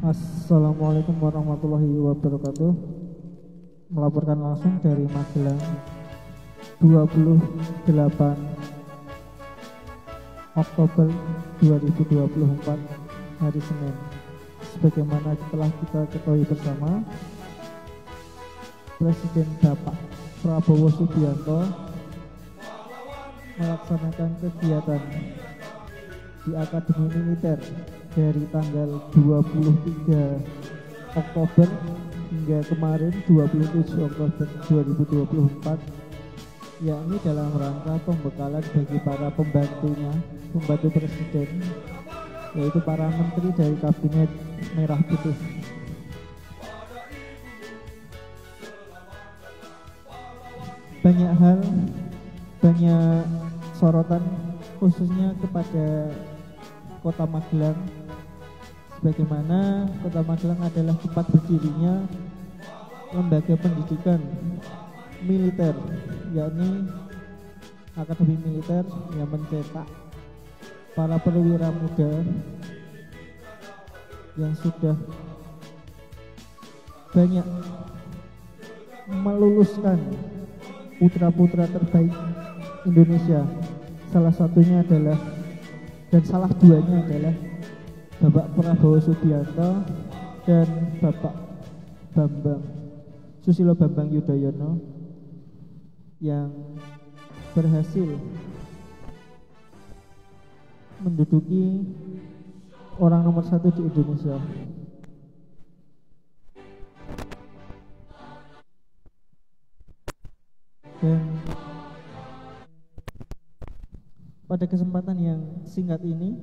Assalamualaikum warahmatullahi wabarakatuh. Melaporkan langsung dari Magelang, 28 Oktober 2024, hari Senin. Sebagaimana telah kita ketahui bersama, Presiden Bapak Prabowo Subianto melaksanakan kegiatan di Akademi Militer dari tanggal 23 Oktober hingga kemarin 27 Oktober 2024, yakni dalam rangka pembekalan bagi para pembantunya, pembantu presiden, yaitu para menteri dari Kabinet Merah Putih. Banyak hal, banyak sorotan khususnya kepada Kota Magelang, sebagaimana Kota Magelang adalah tempat berdirinya lembaga pendidikan militer, yakni Akademi Militer yang mencetak para perwira muda yang sudah banyak meluluskan putra-putra terbaik Indonesia. Salah satunya adalah, dan salah duanya adalah Bapak Prabowo Subianto dan Bapak Susilo Bambang Yudhoyono yang berhasil menduduki orang nomor 1 di Indonesia. Dan pada kesempatan yang singkat ini,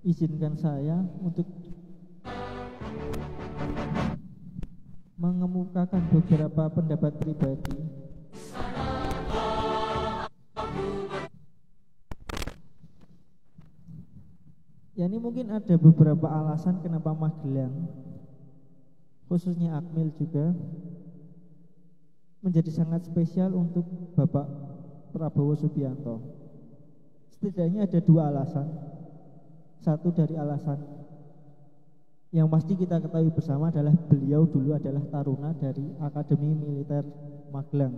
izinkan saya untuk mengemukakan beberapa pendapat pribadi. Ya, ini mungkin ada beberapa alasan kenapa Magelang, khususnya Akmil juga, menjadi sangat spesial untuk Bapak Prabowo Subianto. Setidaknya ada dua alasan. Satu dari alasan yang pasti kita ketahui bersama adalah beliau dulu adalah taruna dari Akademi Militer Magelang.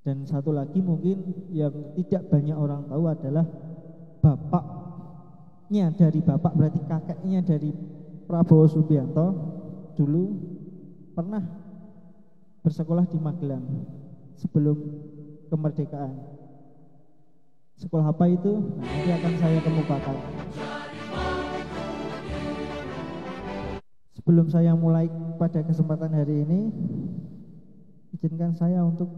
Dan satu lagi mungkin yang tidak banyak orang tahu adalah bapaknya dari bapak, berarti kakeknya dari Prabowo Subianto dulu pernah bersekolah di Magelang sebelum kemerdekaan. Sekolah apa itu? Nah, nanti akan saya kemukakan. Sebelum saya mulai pada kesempatan hari ini, izinkan saya untuk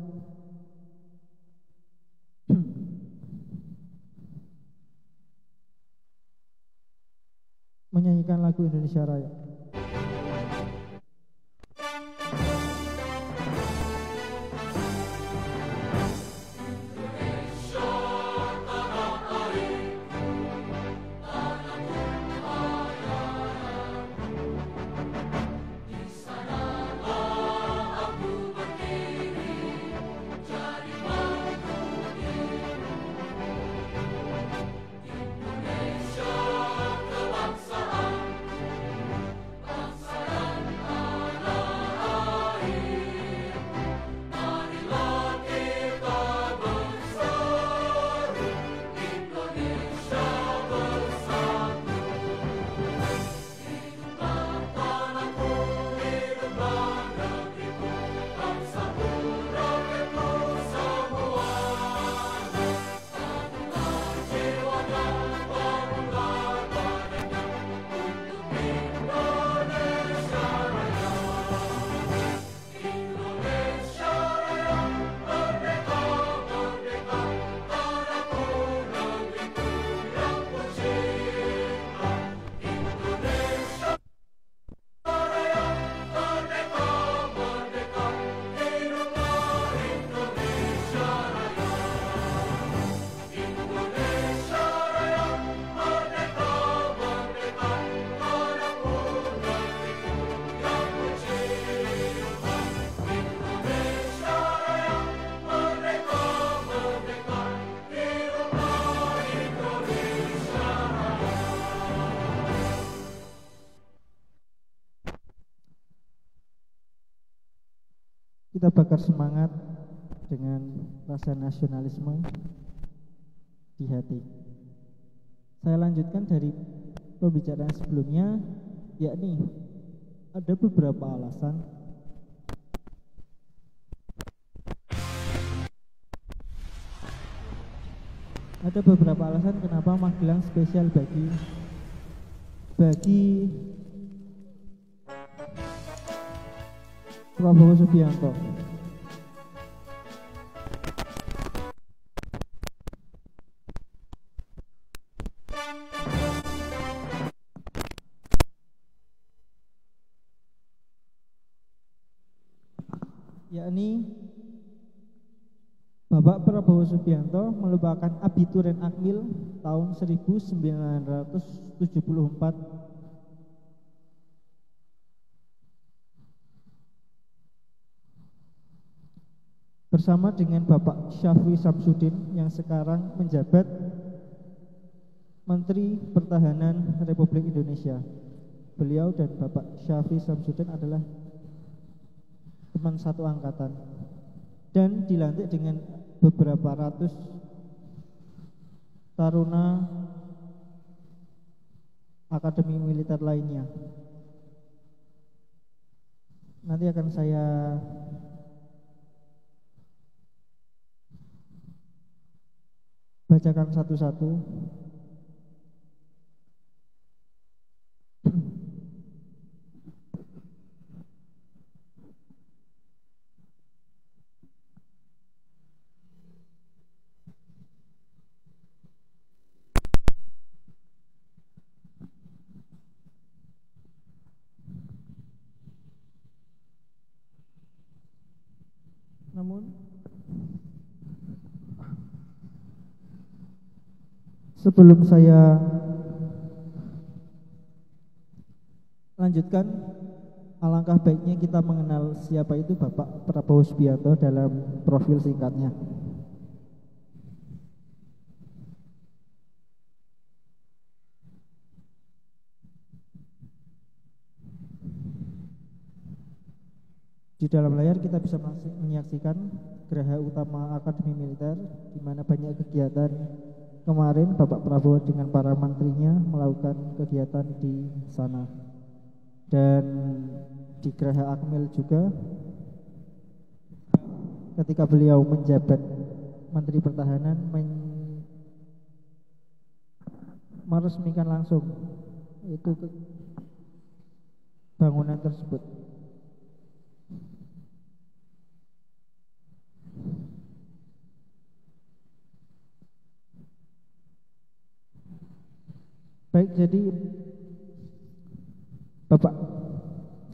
menyanyikan lagu Indonesia Raya. kita bakar semangat dengan rasa nasionalisme di hati. Saya lanjutkan dari pembicaraan sebelumnya, yakni ada beberapa alasan kenapa Magelang spesial bagi Prabowo Subianto. Yakni Bapak Prabowo Subianto merupakan abituren Akmil tahun 1974 bersama dengan Bapak Syafri Samsudin yang sekarang menjabat Menteri Pertahanan Republik Indonesia. Beliau dan Bapak Syafri Samsudin adalah teman satu angkatan dan dilantik dengan beberapa ratus taruna akademi militer lainnya. Nanti akan saya bacakan satu-satu. Namun sebelum saya lanjutkan, alangkah baiknya kita mengenal siapa itu Bapak Prabowo Subianto dalam profil singkatnya. Di dalam layar kita bisa menyaksikan geraha utama Akademi Militer, di mana banyak kegiatan. Kemarin Bapak Prabowo dengan para menterinya melakukan kegiatan di sana. Dan di Geraha Akmil juga ketika beliau menjabat Menteri Pertahanan meresmikan langsung itu bangunan tersebut. Baik, jadi Bapak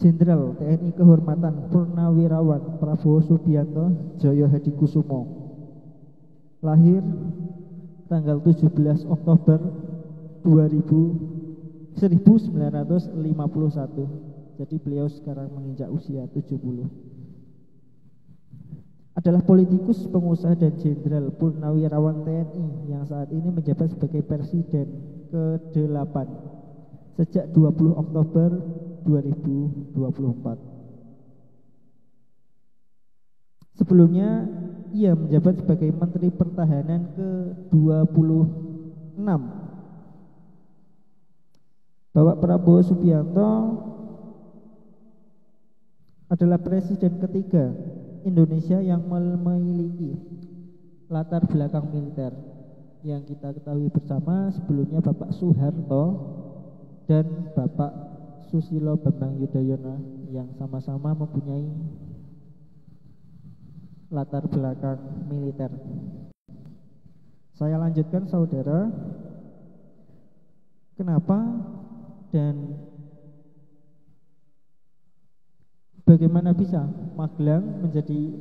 Jenderal TNI Kehormatan Purnawirawan Prabowo Subianto Joyo Hadikusumo lahir tanggal 17 Oktober 1951. Jadi beliau sekarang menginjak usia 70. Adalah politikus, pengusaha dan jenderal purnawirawan TNI yang saat ini menjabat sebagai Presiden ke-8 sejak 20 Oktober 2024. Sebelumnya ia menjabat sebagai Menteri Pertahanan ke-26. Bapak Prabowo Subianto adalah presiden ketiga Indonesia yang memiliki latar belakang militer. Yang kita ketahui bersama sebelumnya Bapak Soeharto dan Bapak Susilo Bambang Yudhoyono yang sama-sama mempunyai latar belakang militer. Saya lanjutkan saudara, kenapa dan bagaimana bisa Magelang menjadi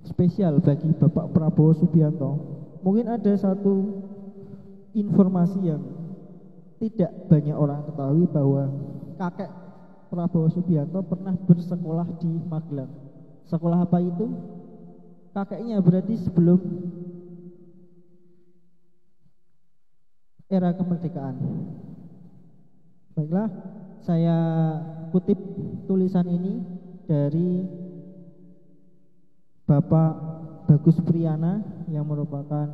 spesial bagi Bapak Prabowo Subianto. Mungkin ada satu informasi yang tidak banyak orang ketahui, bahwa kakek Prabowo Subianto pernah bersekolah di Magelang. Sekolah apa itu? Kakeknya berarti sebelum era kemerdekaan. Baiklah, saya kutip tulisan ini dari Bapak Bagus Priyana yang merupakan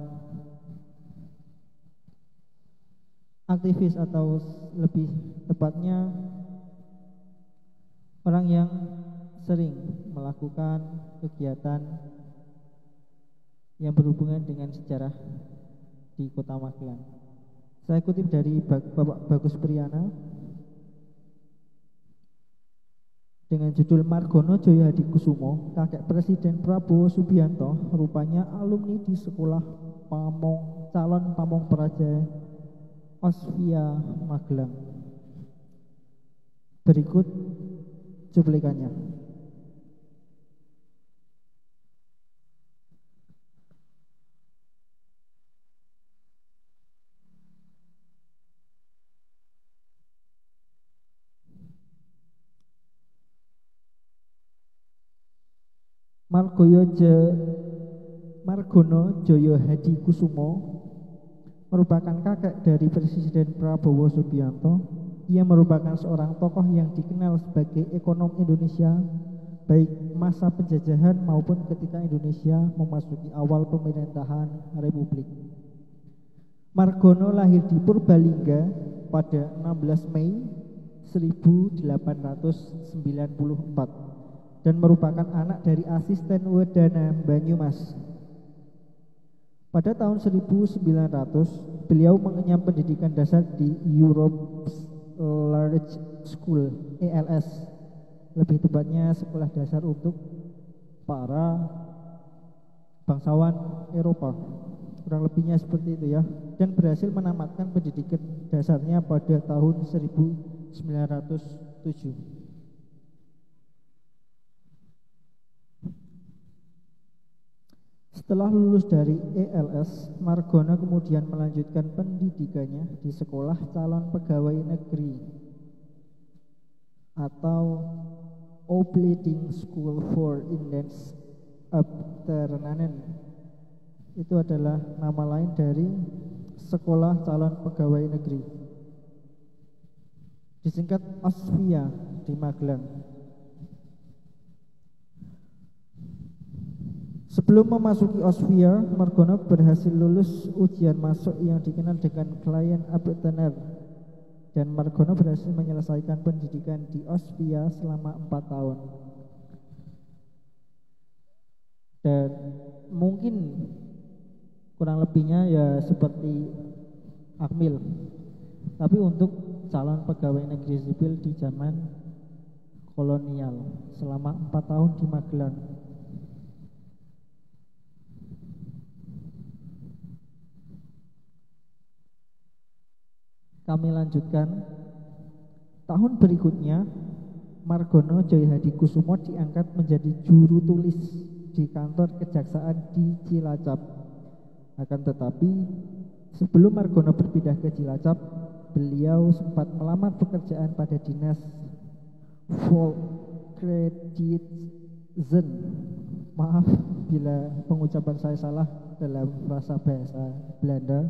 aktivis atau lebih tepatnya orang yang sering melakukan kegiatan yang berhubungan dengan sejarah di Kota Magelang. Saya kutip dari Bapak Bagus Priyana dengan judul Margono Joyo Hadikusumo, kakek Presiden Prabowo Subianto, rupanya alumni di sekolah calon Pamong Praja Osvia Magelang. Berikut cuplikannya. Margono Joyo Hadikusumo merupakan kakek dari Presiden Prabowo Subianto. Ia merupakan seorang tokoh yang dikenal sebagai ekonom Indonesia baik masa penjajahan maupun ketika Indonesia memasuki awal pemerintahan Republik. Margono lahir di Purbalingga pada 16 Mei 1894 dan merupakan anak dari asisten Wedana Banyumas. Pada tahun 1900, beliau mengenyam pendidikan dasar di Europe's Large School (ELS), lebih tepatnya sekolah dasar untuk para bangsawan Eropa. Kurang lebihnya seperti itu ya. Dan berhasil menamatkan pendidikan dasarnya pada tahun 1907. Setelah lulus dari ELS, Margono kemudian melanjutkan pendidikannya di Sekolah Calon Pegawai Negeri atau Opleiding School for Indians Ambtenanen. Itu adalah nama lain dari Sekolah Calon Pegawai Negeri, disingkat OSVIA di Magelang. Sebelum memasuki OSVIA, Margono berhasil lulus ujian masuk yang dikenal dengan klien Ambtenaner, dan Margono berhasil menyelesaikan pendidikan di OSVIA selama 4 tahun. Dan mungkin kurang lebihnya ya seperti Akmil, tapi untuk calon pegawai negeri sipil di zaman kolonial selama 4 tahun di Magelang. Kami lanjutkan. Tahun berikutnya, Margono Joyo Hadikusumo diangkat menjadi juru tulis di kantor kejaksaan di Cilacap. Akan tetapi, sebelum Margono berpindah ke Cilacap, beliau sempat melamar pekerjaan pada dinas Volkskredietzenst. Maaf bila pengucapan saya salah dalam bahasa Belanda.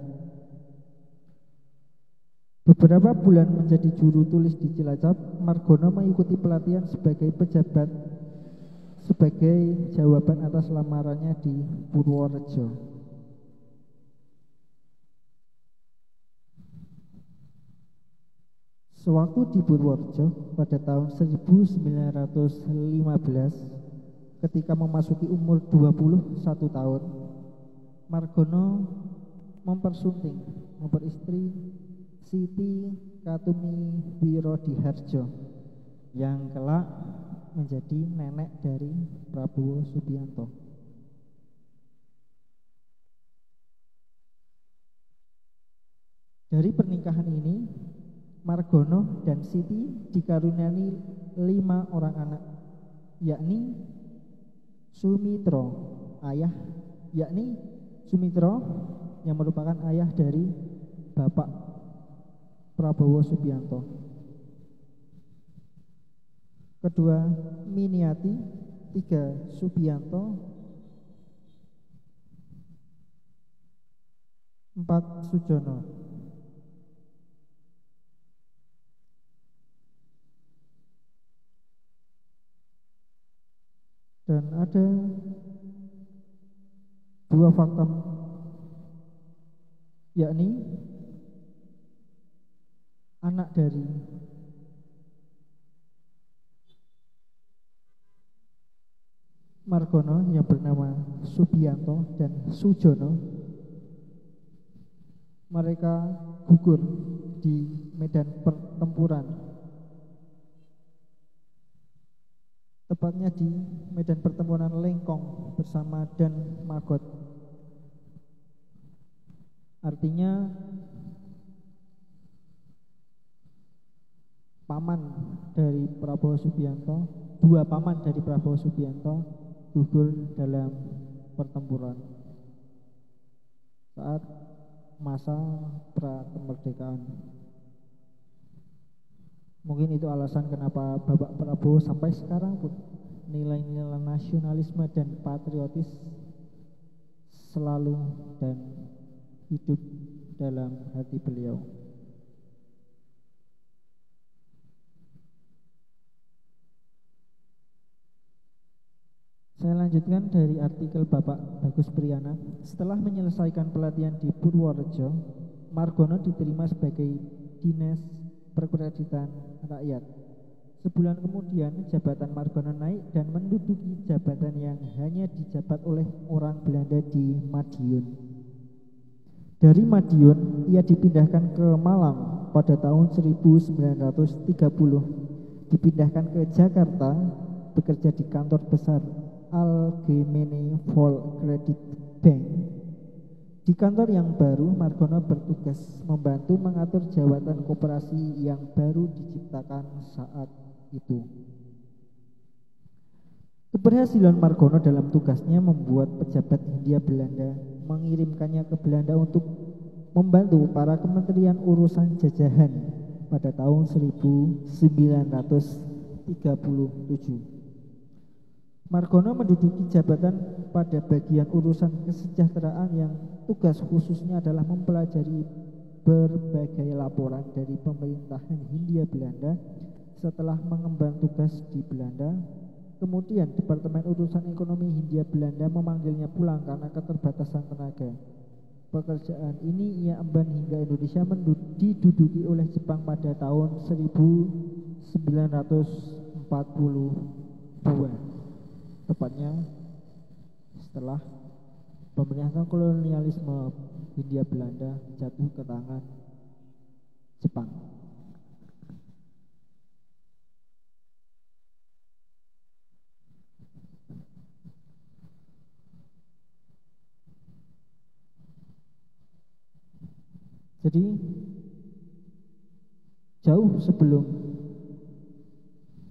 Beberapa bulan menjadi juru tulis di Cilacap, Margono mengikuti pelatihan sebagai pejabat sebagai jawaban atas lamarannya di Purworejo. Sewaktu di Purworejo pada tahun 1915, ketika memasuki umur 21 tahun, Margono memperistri Siti Katumi Wirodiharjo yang kelak menjadi nenek dari Prabowo Subianto. Dari pernikahan ini, Margono dan Siti dikaruniai 5 orang anak, yakni Sumitro yang merupakan ayah dari Bapak Prabowo Subianto. Kedua, Miniati. 3, Subianto. 4, Sujono. Dan ada dua fakta, yakni anak dari Margono yang bernama Subianto dan Sujono, mereka gugur di medan pertempuran, tepatnya di medan pertempuran Lengkong bersama Dan Magot. Artinya paman dari Prabowo Subianto, dua paman dari Prabowo Subianto gugur dalam pertempuran saat masa pra kemerdekaan. Mungkin itu alasan kenapa Bapak Prabowo sampai sekarang pun nilai-nilai nasionalisme dan patriotis selalu dan hidup dalam hati beliau. Saya lanjutkan dari artikel Bapak Bagus Priyana. Setelah menyelesaikan pelatihan di Purworejo, Margono diterima sebagai Dinas Perkreditan Rakyat. Sebulan kemudian jabatan Margono naik dan menduduki jabatan yang hanya dijabat oleh orang Belanda di Madiun. Dari Madiun ia dipindahkan ke Malang pada tahun 1930. Dipindahkan ke Jakarta, bekerja di kantor besar Algemene Volkskrediet Bank. Di kantor yang baru, Margono bertugas membantu mengatur jabatan koperasi yang baru diciptakan saat itu. Keberhasilan Margono dalam tugasnya membuat pejabat Hindia Belanda mengirimkannya ke Belanda untuk membantu para kementerian urusan jajahan pada tahun 1937. Margono menduduki jabatan pada bagian urusan kesejahteraan yang tugas khususnya adalah mempelajari berbagai laporan dari pemerintahan Hindia Belanda setelah mengemban tugas di Belanda. Kemudian Departemen Urusan Ekonomi Hindia Belanda memanggilnya pulang karena keterbatasan tenaga. Pekerjaan ini ia emban hingga Indonesia diduduki oleh Jepang pada tahun 1942. Tepatnya setelah pemerintahan kolonialisme Hindia Belanda jatuh ke tangan Jepang. Jadi jauh sebelum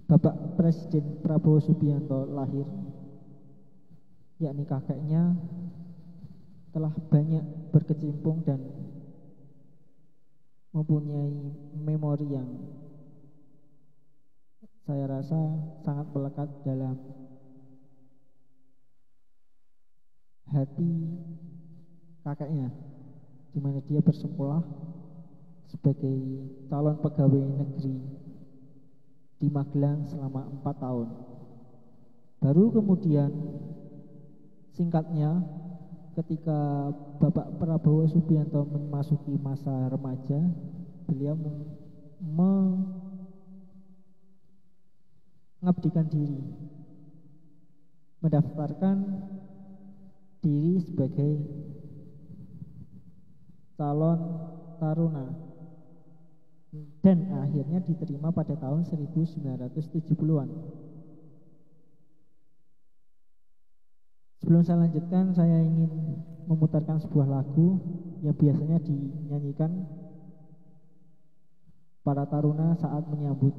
Bapak Presiden Prabowo Subianto lahir, yakni kakeknya telah banyak berkecimpung dan mempunyai memori yang saya rasa sangat melekat dalam hati kakeknya, di mana dia bersekolah sebagai calon pegawai negeri di Magelang selama 4 tahun. Baru kemudian singkatnya ketika Bapak Prabowo Subianto memasuki masa remaja, beliau mengabdikan diri, mendaftarkan diri sebagai calon taruna dan akhirnya diterima pada tahun 1970-an. Sebelum saya lanjutkan, saya ingin memutarkan sebuah lagu yang biasanya dinyanyikan para taruna saat menyambut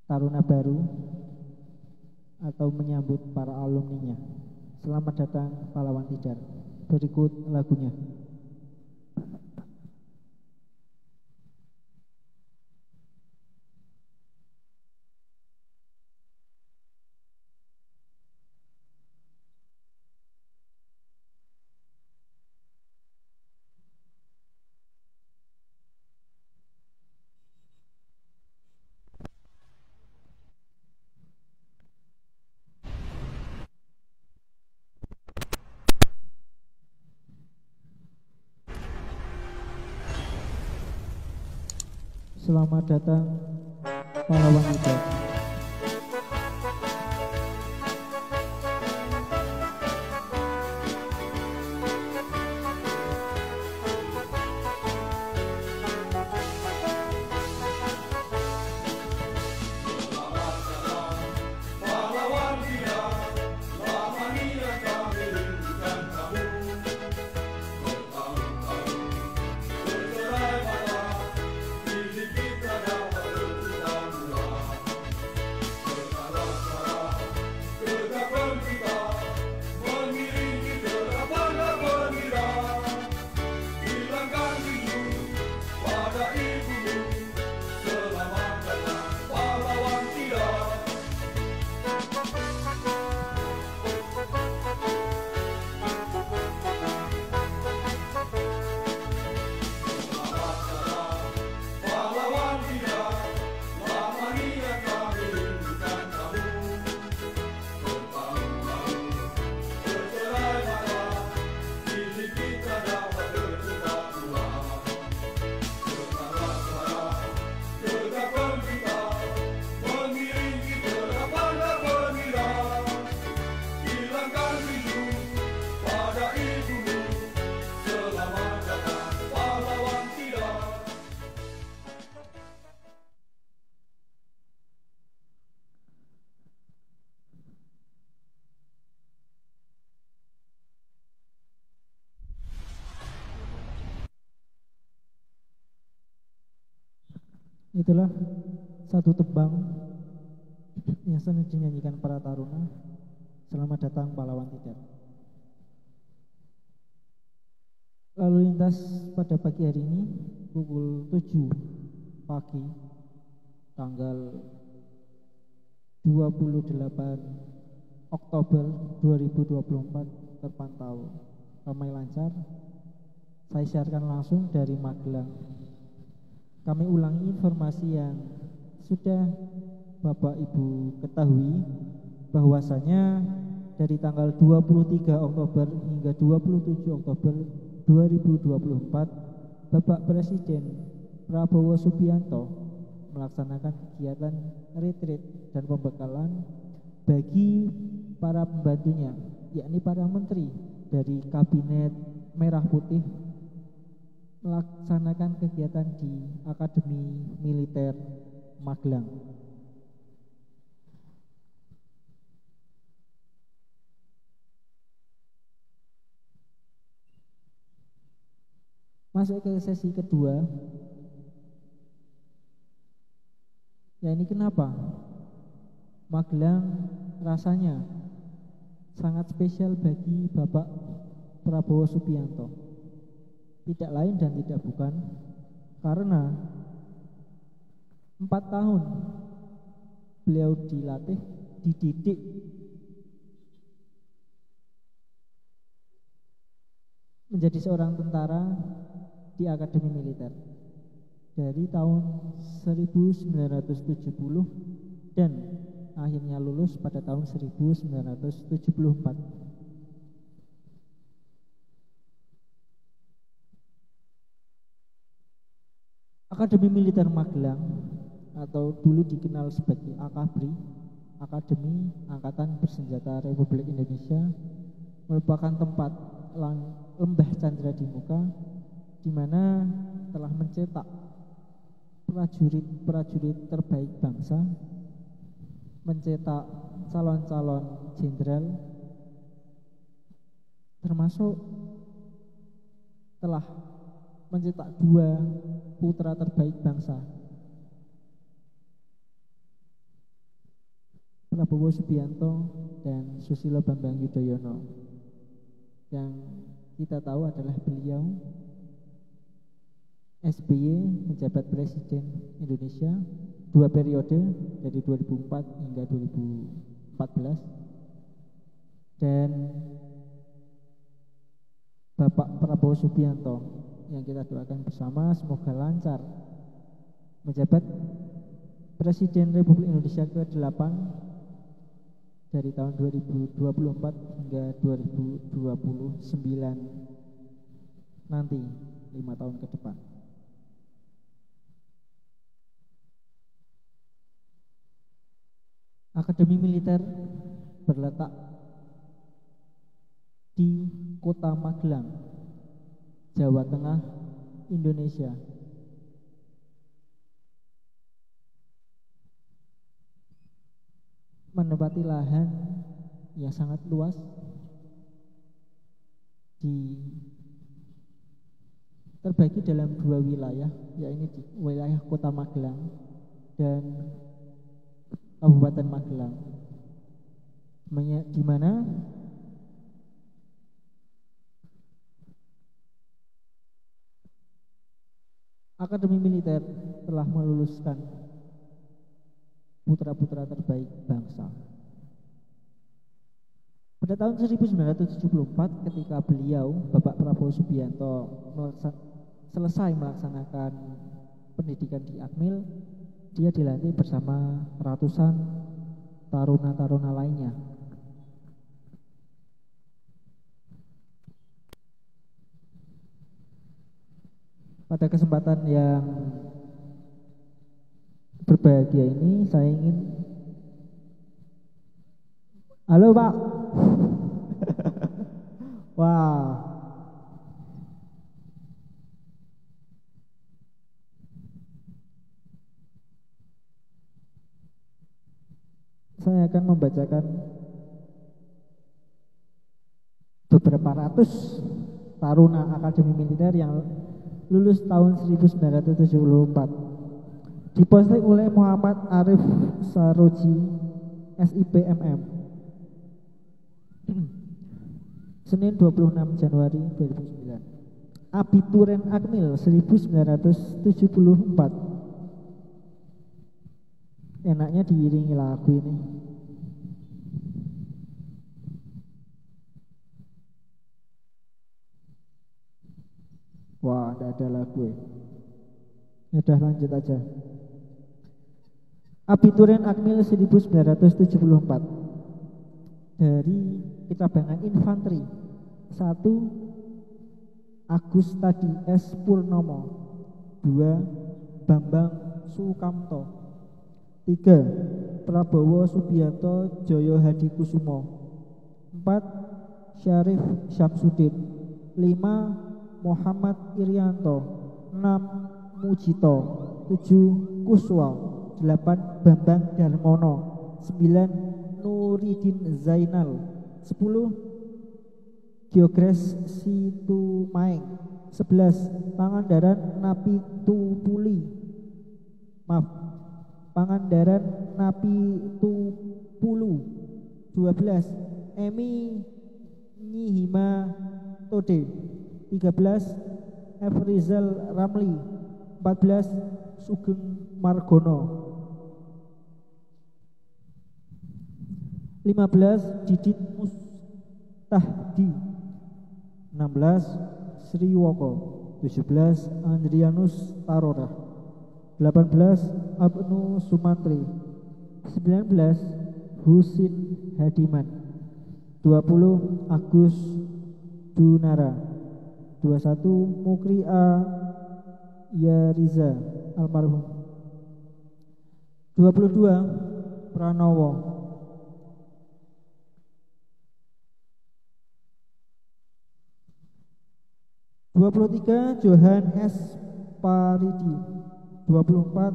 taruna baru atau menyambut para alumninya. Selamat datang pahlawan Tidar. Berikut lagunya. Selamat datang pahlawan muda. Itulah satu tembang yang sering dinyanyikan para taruna. Selamat datang pahlawan Tidar. Lalu lintas pada pagi hari ini pukul 7 pagi tanggal 28 Oktober 2024 terpantau ramai lancar. Saya siarkan langsung dari Magelang. Kami ulangi informasi yang sudah Bapak Ibu ketahui, bahwasanya dari tanggal 23 Oktober hingga 27 Oktober 2024 Bapak Presiden Prabowo Subianto melaksanakan kegiatan retreat dan pembekalan bagi para pembantunya, yakni para menteri dari Kabinet Merah Putih, melaksanakan kegiatan di Akademi Militer Magelang. Masuk ke sesi kedua. Ya, ini kenapa Magelang rasanya sangat spesial bagi Bapak Prabowo Subianto. Tidak lain dan tidak bukan karena 4 tahun beliau dilatih, dididik menjadi seorang tentara di Akademi Militer dari tahun 1970 dan akhirnya lulus pada tahun 1974. Akademi Militer Magelang atau dulu dikenal sebagai AKABRI, Akademi Angkatan Bersenjata Republik Indonesia, merupakan tempat lembah Candra di Muka, di mana telah mencetak prajurit-prajurit terbaik bangsa, mencetak calon-calon jenderal, termasuk telah mencetak 2 putra terbaik bangsa, Prabowo Subianto dan Susilo Bambang Yudhoyono, yang kita tahu adalah beliau SBY menjabat Presiden Indonesia 2 periode dari 2004 hingga 2014, dan Bapak Prabowo Subianto yang kita doakan bersama semoga lancar menjabat Presiden Republik Indonesia ke-8 dari tahun 2024 hingga 2029 nanti, 5 tahun ke depan. Akademi Militer berletak di Kota Magelang, Jawa Tengah, Indonesia. Menempati lahan yang sangat luas terbagi dalam dua wilayah, yaitu wilayah Kota Magelang dan Kabupaten Magelang, di mana Akademi Militer telah meluluskan putra-putra terbaik bangsa. Pada tahun 1974 ketika beliau, Bapak Prabowo Subianto, selesai melaksanakan pendidikan di Akmil, dia dilantik bersama ratusan taruna-taruna lainnya. Pada kesempatan yang berbahagia ini saya ingin halo Pak. Wah. Saya akan membacakan beberapa ratus taruna Akademi Militer yang lulus tahun 1974. Diposting oleh Muhammad Arif Saroji, SIP MM. Senin 26 Januari 2009. Abituren Akmil 1974. Enaknya diiringi lagu ini. Wah, tidak ada lagu. Ya udah lanjut aja. Abituren Akmil 1974 dari Kitabangan Infanteri. 1. Agustadi S. Purnomo. 2. Bambang Sukamto. 3. Prabowo Subianto Joyo Hadikusumo. 4. Syarif Syamsuddin. 5. Muhammad Irianto. 6. Mujito. 7. Kuswa. 8. Bambang Darmono. 9. Nuridin Zainal. 10. Geogres Situmaeng. 11. Pangandaran Napitupuli. Pangandaran Napitupulu. 12. Emi Nyihima Tode. 13. F. Rizal Ramli. 14. Sugeng Margono. 15. Didit Mustahdi. 16. Sriwoko. 17. Andrianus Tarora. 18. Abnu Sumantri. 19. Husin Hadiman. 20. Agus Dunara. 21. Mukri A. Yariza almarhum. 22. Pranowo. 23. Johan S. Paridi. 24.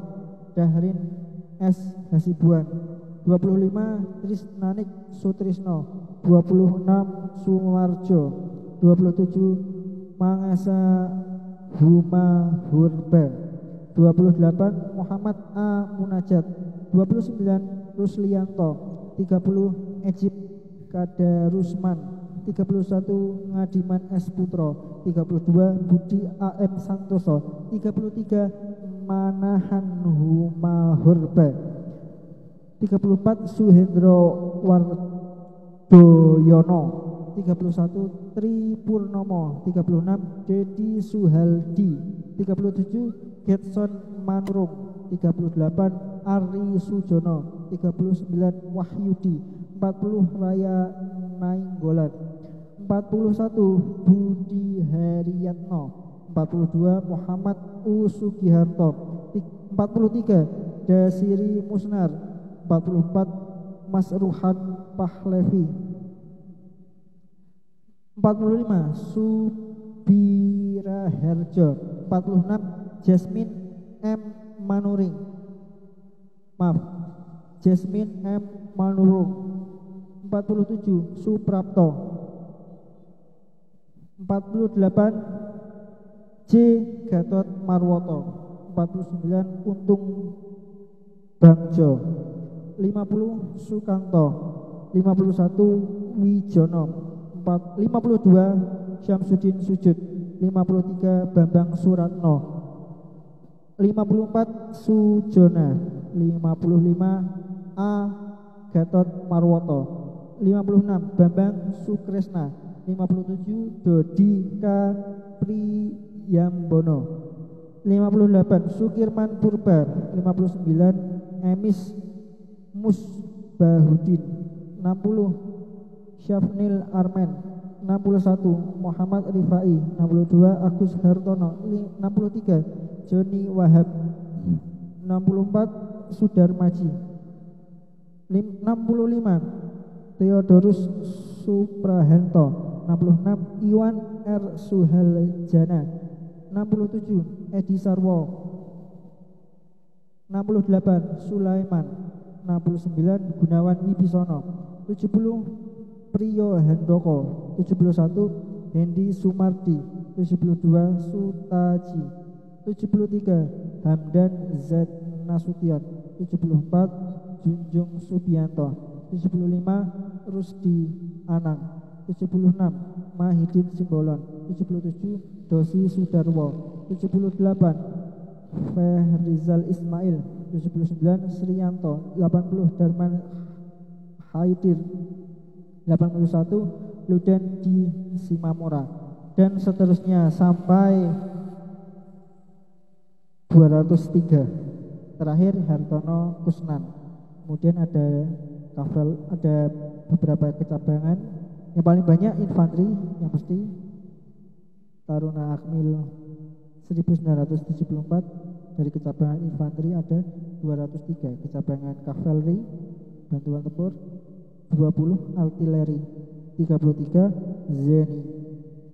Dahrin S. Hasibuan. 25. Trisnanik Sutrisno. 26. Sumarjo. 27. Mangasa Huma Hurba. 28. Muhammad A. Munajat. 29. Ruslianto. 30. Ejib Kadarusman. 31. Ngadiman S. Putro. 32. Budi A. M. Santoso. 33. Manahan Huma Hurba. 34. Suhendro Wardoyono. 31. Tri Purnomo. 36. Dedi Suhaldi. 37. Getson Manurung. 38. Ari Sujono. 39. Wahyudi. 40. Raya Nainggolan. 41. Budi Haryatno. 42. Muhammad U. Sugiharto. 43. Dasiri Musnar. 44. Mas Ruhan Pahlevi. 45 Subira Herjo. 46 Jasmine M Manuring. Maaf, Jasmine M Manurung. 47 Suprapto. 48 J Gatot Marwoto. 49 Untung Bangjo. 50 Sukanto. 51 Wijono. 52 Syamsuddin Sujud. 53 Bambang Suratno. 54 Sujona. 55 A Gatot Marwoto. 56 Bambang Sukresna. 57 Dodi K Priyambono. 58 Sukirman Purba. 59 Emis Musbahudin. 60 Syafnil Armen. 61 Muhammad Rifai. 62 Agus Hartono. 63 Joni Wahab. 64 Sudarmaji. 65 Theodorus Suprahanto. 66 Iwan R Suhaljana. 67 Edi Sarwo. 68 Sulaiman. 69 Gunawan Wibisono. 70 Priyo Handoko. 71 Hendi Sumardi. 72 Sutaji. 73 Hamdan Z Nasution. 74 Junjung Subianto. 75 Rusdi Anang. 76 Mahidin Simbolon. 77 Dosi Sudarwo. 78 Fehrizal Ismail. 79 Sriyanto. 80 Darman Haidir. 81 Luden di Simamora, dan seterusnya sampai 203. Terakhir Hartono Kusnan. Kemudian ada kafel, ada beberapa kecabangan. Yang paling banyak infanteri yang pasti Taruna Akmil 1974. Dari kecabangan infanteri ada 203. Kecabangan kavalri bantuan tempur 20, artileri 33, zeni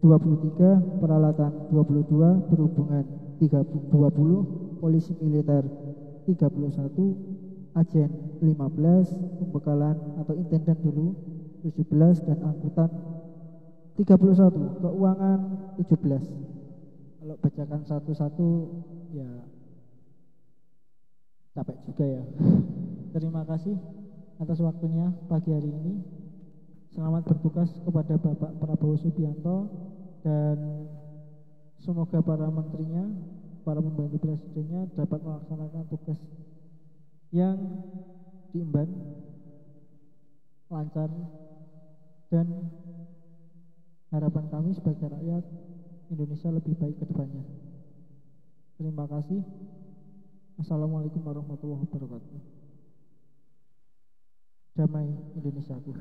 23, peralatan 22, perhubungan 20, polisi militer 31, agen 15, pembekalan atau intenden dulu 17, dan angkutan 31, keuangan 17. Kalau bacakan satu-satu ya capek juga ya. Terima kasih atas waktunya pagi hari ini. Selamat bertugas kepada Bapak Prabowo Subianto, dan semoga para menterinya, para pembantu presidennya dapat melaksanakan tugas yang diemban lancar, dan harapan kami sebagai rakyat Indonesia lebih baik ke depannya. Terima kasih. Assalamualaikum warahmatullahi wabarakatuh. Damai Indonesiaku.